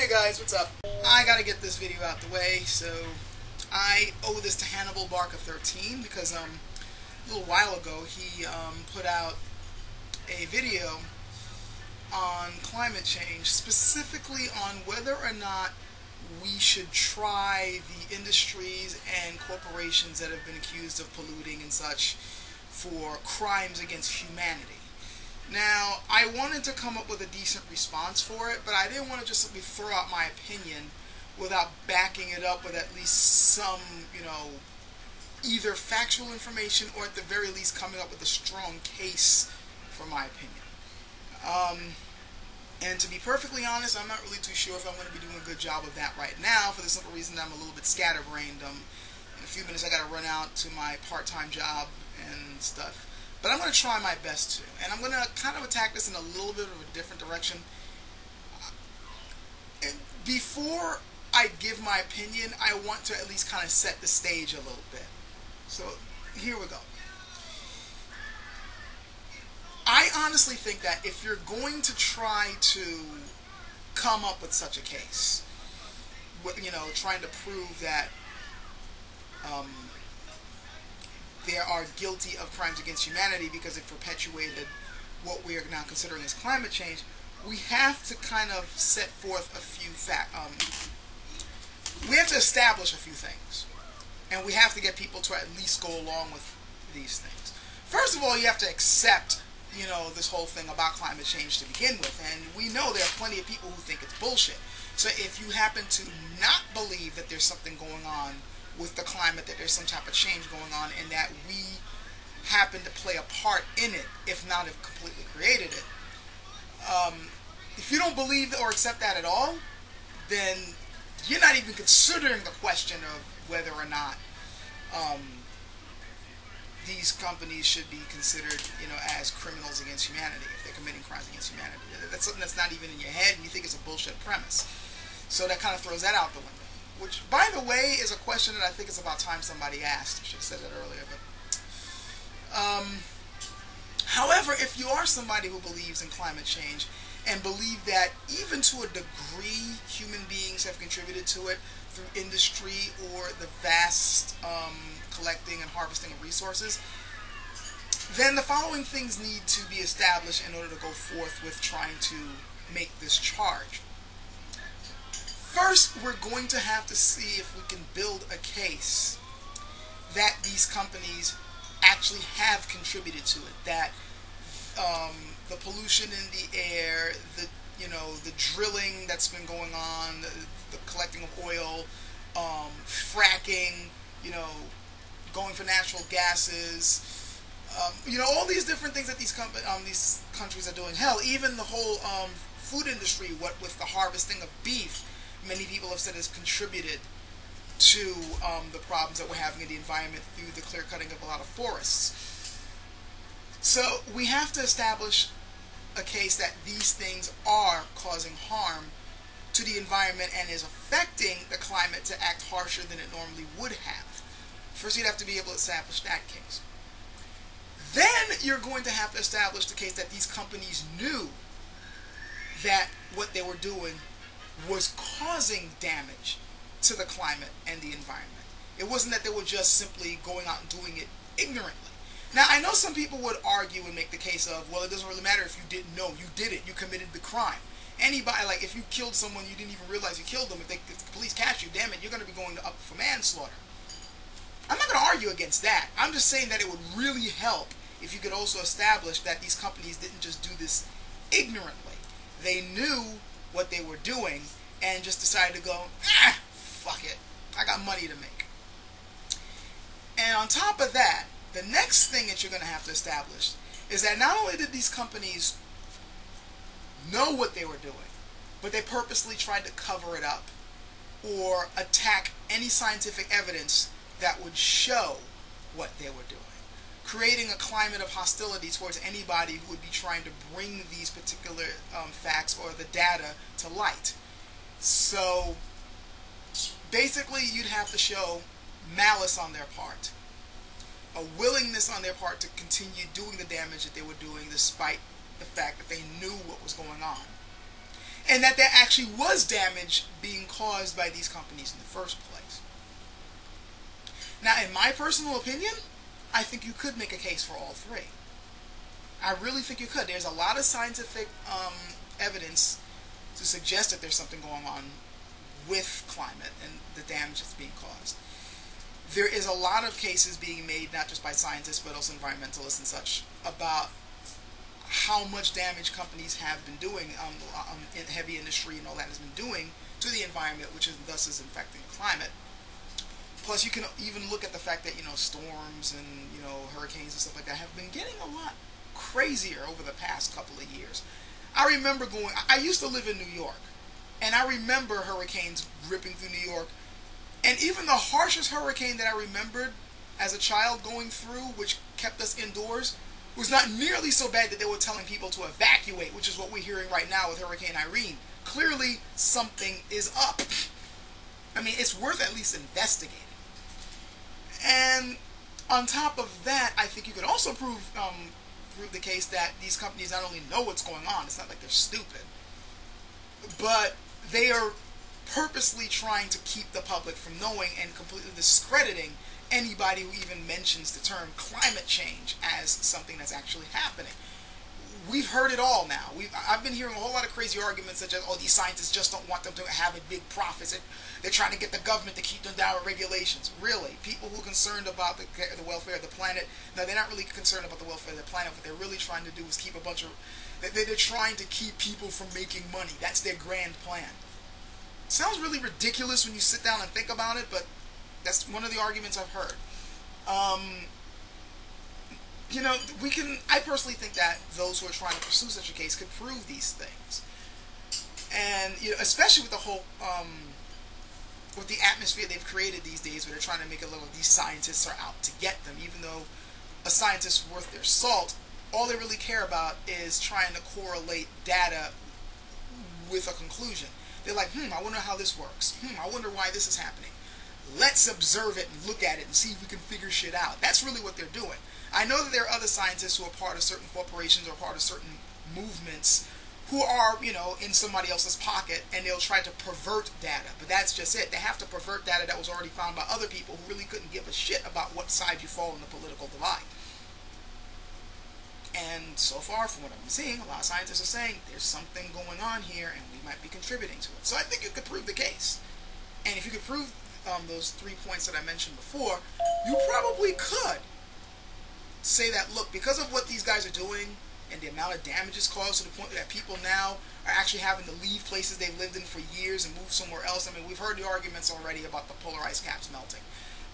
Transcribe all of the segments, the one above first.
Hey guys, what's up? I gotta get this video out the way, so I owe this to Hannibal 13 because a little while ago he put out a video on climate change, specifically on whether or not we should try the industries and corporations that have been accused of polluting and such for crimes against humanity. Now, I wanted to come up with a decent response for it, but I didn't want to just simply throw out my opinion without backing it up with at least some, either factual information or at the very least coming up with a strong case for my opinion. And to be perfectly honest, I'm not really too sure if I'm going to be doing a good job of that right now, for the simple reason that I'm a little bit scatterbrained. In a few minutes I got to run out to my part-time job and stuff. But I'm going to try my best to. And I'm going to kind of attack this in a little bit of a different direction. Before I give my opinion, I want to at least kind of set the stage a little bit. So here we go. I honestly think that if you're going to try to come up with such a case, trying to prove that they are guilty of crimes against humanity because it perpetuated what we are now considering as climate change, we have to kind of set forth a few we have to establish a few things, and we have to get people to at least go along with these things. First of all, you have to accept this whole thing about climate change to begin with, and we know there are plenty of people who think it's bullshit. So if you happen to not believe that there's something going on with the climate, that there's some type of change going on, and that we happen to play a part in it, if not have completely created it, if you don't believe or accept that at all, then you're not even considering the question of whether or not these companies should be considered, as criminals against humanity if they're committing crimes against humanity. That's something that's not even in your head, and you think it's a bullshit premise. So that kind of throws that out the window. Which, by the way, is a question that I think it's about time somebody asked. I should have said that earlier. But, however, if you are somebody who believes in climate change and believe that even to a degree human beings have contributed to it through industry or the vast collecting and harvesting of resources, then the following things need to be established in order to go forth with trying to make this charge. First, we're going to have to see if we can build a case that these companies actually have contributed to it. That the pollution in the air, the drilling that's been going on, the collecting of oil, fracking, going for natural gases, all these different things that these countries are doing. Hell, even the whole food industry, what with the harvesting of beef, many people have said has contributed to the problems that we're having in the environment through the clear cutting of a lot of forests. So we have to establish a case that these things are causing harm to the environment and is affecting the climate to act harsher than it normally would have. First, you'd have to be able to establish that case. Then you're going to have to establish the case that these companies knew that what they were doing was causing damage to the climate and the environment. It wasn't that they were just simply going out and doing it ignorantly. Now, I know some people would argue and make the case of, well, it doesn't really matter if you didn't know. You did it. You committed the crime. Anybody, like if you killed someone you didn't even realize you killed them, if the police catch you, damn it, you're going to be going up for manslaughter. I'm not going to argue against that. I'm just saying that it would really help if you could also establish that these companies didn't just do this ignorantly. They knew what they were doing and just decided to go, fuck it, I got money to make. And on top of that, the next thing that you're going to have to establish is that not only did these companies know what they were doing, but they purposely tried to cover it up or attack any scientific evidence that would show what they were doing, creating a climate of hostility towards anybody who would be trying to bring these particular facts or the data to light. So basically you'd have to show malice on their part, a willingness on their part to continue doing the damage that they were doing despite the fact that they knew what was going on. and that there actually was damage being caused by these companies in the first place. Now, in my personal opinion, I think you could make a case for all three. I really think you could. There's a lot of scientific evidence to suggest that there's something going on with climate and the damage that's being caused. There is a lot of cases being made, not just by scientists, but also environmentalists and such, about how much damage companies have been doing, in heavy industry and all that has been doing to the environment, which is thus is infecting the climate. Plus, you can even look at the fact that, storms and, hurricanes and stuff like that have been getting a lot crazier over the past couple of years. I remember I used to live in New York, and I remember hurricanes ripping through New York, and even the harshest hurricane that I remembered as a child going through, which kept us indoors, was not nearly so bad that they were telling people to evacuate, which is what we're hearing right now with Hurricane Irene. Clearly, something is up. I mean, it's worth at least investigating. And on top of that, I think you could also prove the case that these companies not only know what's going on, it's not like they're stupid, but they are purposely trying to keep the public from knowing and completely discrediting anybody who even mentions the term climate change as something that's actually happening. We've heard it all now. I've been hearing a whole lot of crazy arguments such as, these scientists just don't want them to have a big profit. They're trying to get the government to keep them down with regulations. Really? People who are concerned about the welfare of the planet, no, they're not really concerned about the welfare of the planet. What they're really trying to do is keep they're trying to keep people from making money. That's their grand plan. It sounds really ridiculous when you sit down and think about it, but that's one of the arguments I've heard. I personally think that those who are trying to pursue such a case could prove these things. And, especially with the whole, with the atmosphere they've created these days where they're trying to make it look like these scientists are out to get them, even though a scientist worth their salt, all they really care about is trying to correlate data with a conclusion. They're like, I wonder how this works. I wonder why this is happening. Let's observe it and look at it and see if we can figure shit out. That's really what they're doing. I know that there are other scientists who are part of certain corporations or part of certain movements who are, in somebody else's pocket, and they'll try to pervert data. But that's just it. They have to pervert data that was already found by other people who really couldn't give a shit about what side you fall in the political divide. And so far, from what I'm seeing, a lot of scientists are saying there's something going on here and we might be contributing to it. So I think you could prove the case. And if you could prove those 3 points that I mentioned before, you probably could say that, look, because of what these guys are doing and the amount of damage it's caused to the point that people now are actually having to leave places they've lived in for years and move somewhere else. I mean, we've heard the arguments already about the polar ice caps melting.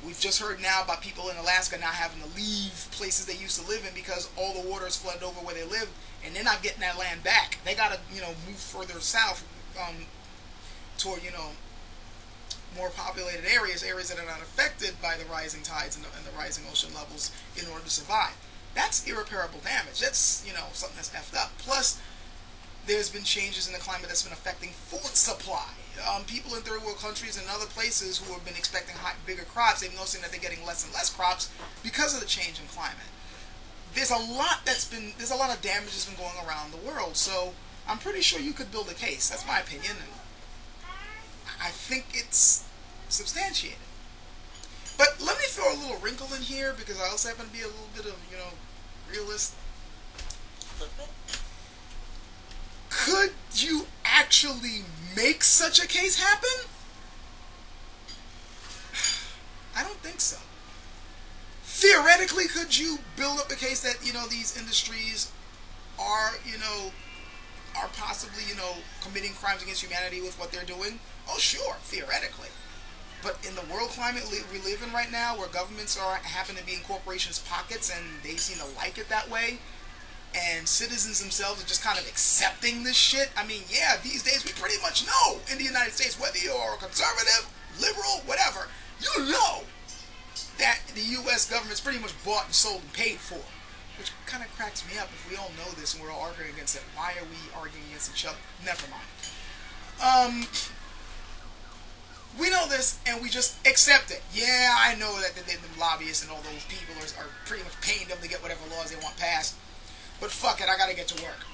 We've just heard now about people in Alaska not having to leave places they used to live in because all the water is flooded over where they live, and they're not getting that land back. They got to, move further south toward, more populated areas that are not affected by the rising tides and the rising ocean levels in order to survive. That's irreparable damage. That's, something that's effed up. Plus, there's been changes in the climate that's been affecting food supply. People in third world countries and other places who have been expecting bigger crops, they've noticing that they're getting less and less crops because of the change in climate. There's a lot of damage that's been going around the world, so I'm pretty sure you could build a case. That's my opinion, and I think it's substantiated. But let me throw a little wrinkle in here, because I also happen to be a little bit of, realist. Could you actually make such a case happen? I don't think so. Theoretically, could you build up a case that, these industries are, are possibly, committing crimes against humanity with what they're doing? Oh, sure, theoretically. But in the world climate we live in right now, where governments happen to be in corporations' pockets and they seem to like it that way, and citizens themselves are just kind of accepting this shit. I mean, yeah, these days we pretty much know in the United States, whether you are a conservative, liberal, whatever, you know that the U.S. government's pretty much bought and sold and paid for. Which kind of cracks me up. If we all know this and we're all arguing against it, why are we arguing against each other? Never mind. We know this and we just accept it. Yeah, I know that the lobbyists and all those people are pretty much paying them to get whatever laws they want passed. But fuck it, I gotta get to work.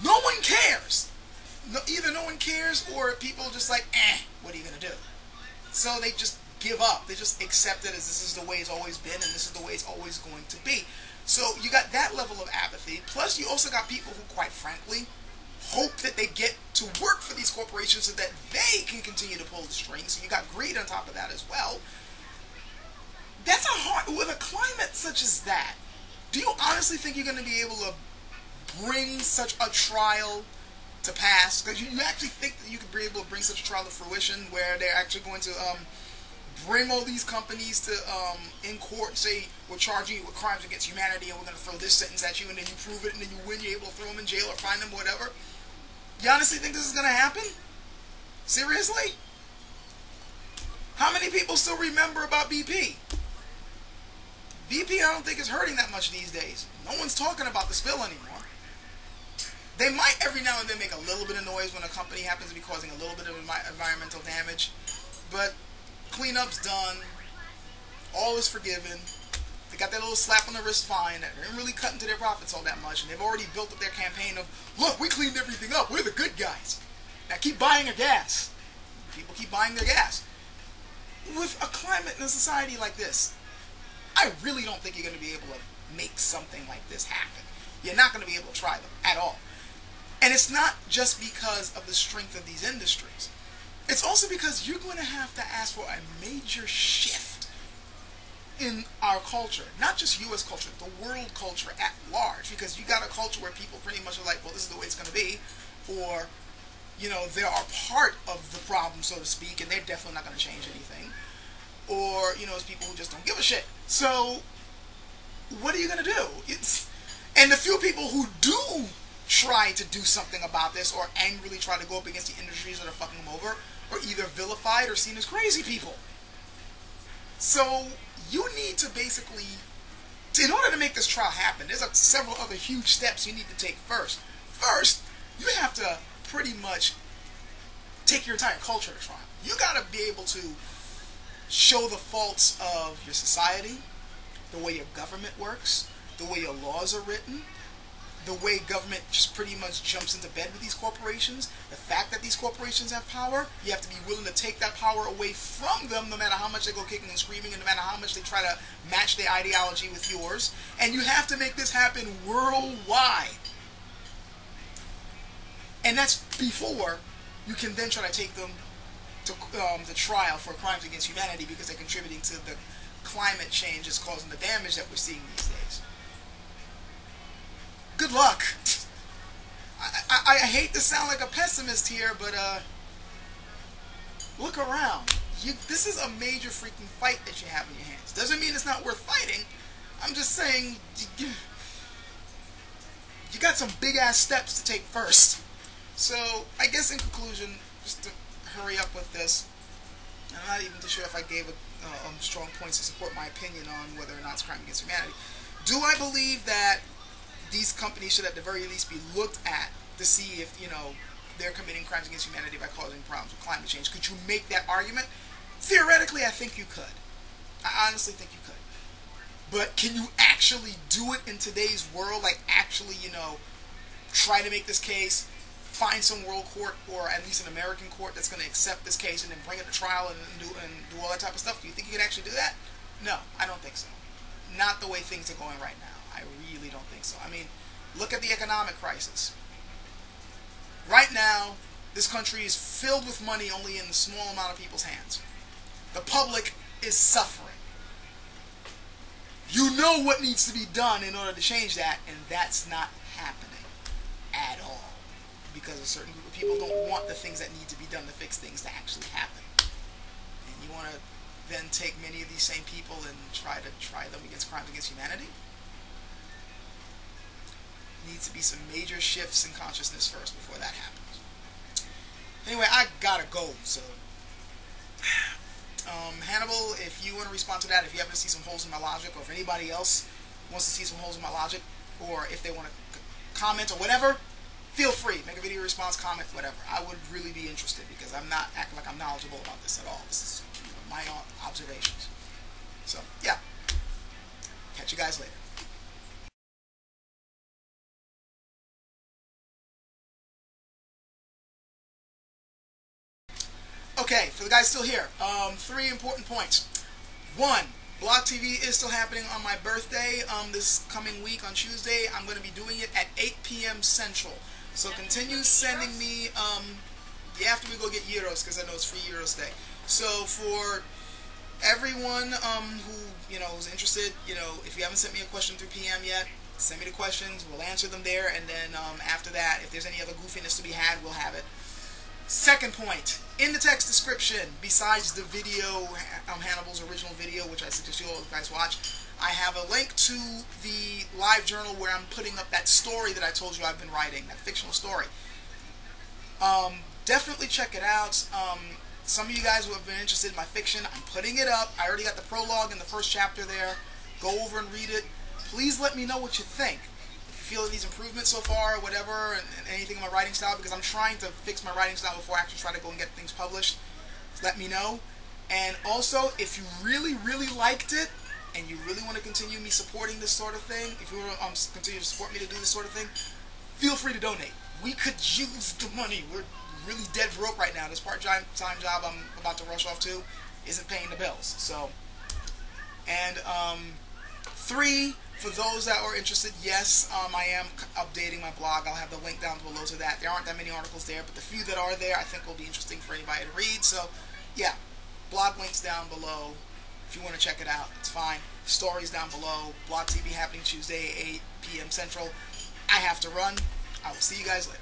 No one cares. no, either no one cares or people just like, what are you gonna do? So they just give up. They just accept it as this is the way it's always been and this is the way it's always going to be. So you got that level of apathy. Plus you also got people who, quite frankly, hope that they get to work for these corporations so that they can continue to pull the strings. So you got greed on top of that as well. That's a hard, with a climate such as that, do you honestly think you're going to be able to bring such a trial to pass? Because you actually think that you could be able to bring such a trial to fruition where they're actually going to bring all these companies to in court and say, we're charging you with crimes against humanity and we're going to throw this sentence at you, and then you prove it and then you win, you're able to throw them in jail or fine them, whatever? You honestly think this is going to happen? Seriously? How many people still remember about BP? BP, I don't think is hurting that much these days. No one's talking about the spill anymore. They might every now and then make a little bit of noise when a company happens to be causing a little bit of environmental damage, but cleanup's done. All is forgiven. They got that little slap on the wrist fine that didn't really cut into their profits all that much, and they've already built up their campaign of, look, we cleaned everything up. We're the good guys. Now keep buying your gas. People keep buying their gas. With a climate in a society like this, I really don't think you're going to be able to make something like this happen. You're not going to be able to try them at all. And it's not just because of the strength of these industries. It's also because you're going to have to ask for a major shift in our culture. Not just U.S. culture, the world culture at large. Because you got a culture where people pretty much are like, well, this is the way it's going to be. Or, you know, they are part of the problem, so to speak, and they're definitely not going to change anything. Or, you know, it's people who just don't give a shit. So, what are you going to do? And the few people who do try to do something about this or angrily try to go up against the industries that are fucking them over are either vilified or seen as crazy people. So, you need to basically, in order to make this trial happen, there's several other huge steps you need to take first. First, you have to pretty much take your entire culture to trial. You got to be able to show the faults of your society, the way your government works, the way your laws are written, the way government just pretty much jumps into bed with these corporations, the fact that these corporations have power, you have to be willing to take that power away from them no matter how much they go kicking and screaming and no matter how much they try to match their ideology with yours. And you have to make this happen worldwide. And that's before you can then try to take them to the trial for crimes against humanity because they're contributing to the climate change that's causing the damage that we're seeing these days. Good luck. I hate to sound like a pessimist here, but look around. This is a major freaking fight that you have in your hands. Doesn't mean it's not worth fighting. I'm just saying you got some big ass steps to take first. So I guess in conclusion, just to hurry up with this, I'm not even too sure if I gave strong points to support my opinion on whether or not it's crime against humanity. Do I believe that these companies should at the very least be looked at to see if, you know, they're committing crimes against humanity by causing problems with climate change? Could you make that argument? Theoretically, I think you could. I honestly think you could. But can you actually do it in today's world? Like actually, you know, try to make this case, find some world court or at least an American court that's going to accept this case and then bring it to trial and do all that type of stuff? Do you think you can actually do that? No, I don't think so. Not the way things are going right now. I really don't think so. I mean, look at the economic crisis. Right now, this country is filled with money only in a small amount of people's hands. The public is suffering. You know what needs to be done in order to change that, and that's not happening at all. Because a certain group of people don't want the things that need to be done to fix things to actually happen. And you want to then take many of these same people and try them against crimes against humanity? Needs to be some major shifts in consciousness first before that happens. Anyway, I gotta go, so Hannibal, if you want to respond to that, if you happen to see some holes in my logic, or if anybody else wants to see some holes in my logic, or if they want to comment or whatever, feel free. Make a video response, comment, whatever. I would really be interested because I'm not acting like I'm knowledgeable about this at all. This is, you know, my own observations. So, yeah. Catch you guys later. Okay, for the guys still here, 3 important points. 1, Blog TV is still happening on my birthday this coming week on Tuesday. I'm going to be doing it at 8 p.m. Central. So continue sending me, yeah, after we go get Euros, because I know it's free Euros Day. So for everyone who, who's interested, if you haven't sent me a question through PM yet, send me the questions. We'll answer them there, and then after that, if there's any other goofiness to be had, we'll have it. Second point, in the text description, besides the video, Hannibal's original video, which I suggest you all guys watch, I have a link to the live journal where I'm putting up that story that I told you I've been writing, that fictional story. Definitely check it out. Some of you guys who have been interested in my fiction, I'm putting it up. I already got the prologue and the first chapter there. Go over and read it. Please let me know what you think. If you feel these improvements so far or whatever, and anything in my writing style, because I'm trying to fix my writing style before I actually try to go and get things published. Let me know. And also, if you really, really liked it, and you really want to continue me supporting this sort of thing, if you want to continue to support me to do this sort of thing, feel free to donate. We could use the money. We're really dead broke right now. This part-time job I'm about to rush off to isn't paying the bills. So, and 3, for those that are interested, yes, I am updating my blog. I'll have the link down below to that. There aren't that many articles there, but the few that are there I think will be interesting for anybody to read. So, yeah, blog links down below. If you want to check it out, it's fine. Stories down below. Blog TV happening Tuesday, 8 p.m. Central. I have to run. I will see you guys later.